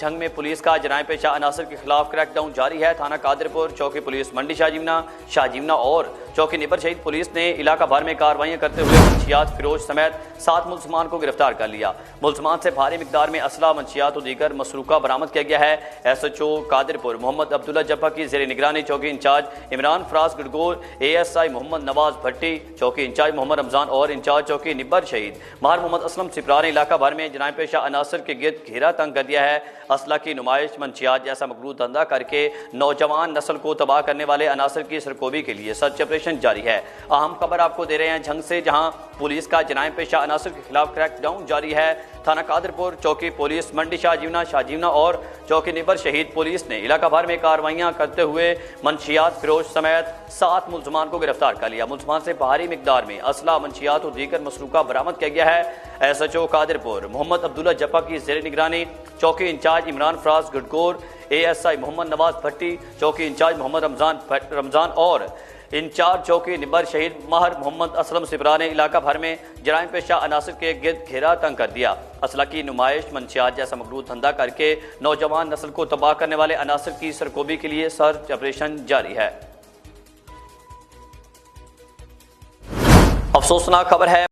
جنگ میں پولیس کا جرائم پیشہ عناصر کے خلاف کریک ڈاؤن جاری ہے۔ تھانہ قادرپور چوکی پولیس منڈی شاہجیمنا اور چوکی نبر شہید پولیس نے علاقہ بھر میں کارروائیاں کرتے ہوئے منشیات فروش سمیت 7 ملزمان کو گرفتار کر لیا۔ ملزمان سے بھاری مقدار میں اسلحہ، منشیات اور دیگر مسروقہ برآمد کیا گیا ہے۔ S H O Qadirpur Muhammad Abdullah جبہ کی زیر نگرانی چوکی انچارج عمران فراز گڑگور، A S I Muhammad Nawaz Bhatti, چوکی انچارج محمد رمضان اور انچارج چوکی نبر شہید ماہر محمد اسلم سپرا نے علاقہ بھر میں جرائم پیشہ عناصر کے گرد گھیرا تنگ کر دیا ہے۔ اسلحہ کی نمائش، منشیات جیسا مغلوط دھندا کر کے نوجوان نسل کو تباہ کرنے والے عناصر کی سرکوبی کے لیے سرچ آپریشن جاری ہے۔ اہم خبر آپ کو دے رہے ہیں جھنگ سے، جہاں پولیس کا جرائم پیشہ عناصر کے خلاف کریک ڈاؤن جاری ہے۔ تھانہ قادرپور چوکی پولیس منڈی شاہجیمنا اور چوکی نبر شہید پولیس نے علاقہ بھر میں کارروائیاں کرتے ہوئے منشیات فروش سمیت 7 ملزمان کو گرفتار کر لیا۔ ملزمان سے بھاری مقدار میں اسلحہ، منشیات اور دیگر مسروقہ برآمد کیا گیا ہے۔ S H O Qadirpur Muhammad Abdullah جبہ کی زیر نگرانی چوکی انچارج عمران فراز گڑگور، A S I Muhammad Nawaz Bhatti, چوکی انچارج محمد رمضان اور انچارج چوکی نبر شہید ماہر محمد اسلم سپرا نے علاقہ بھر میں جرائم پیشہ عناصر کے گرد گھیرا تنگ کر دیا۔ اسلحہ کی نمائش، منشیات جیسا مغلوط دھندا کر کے نوجوان نسل کو تباہ کرنے والے عناصر کی سرکوبی کے لیے سرچ آپریشن جاری ہے۔ افسوسناک خبر ہے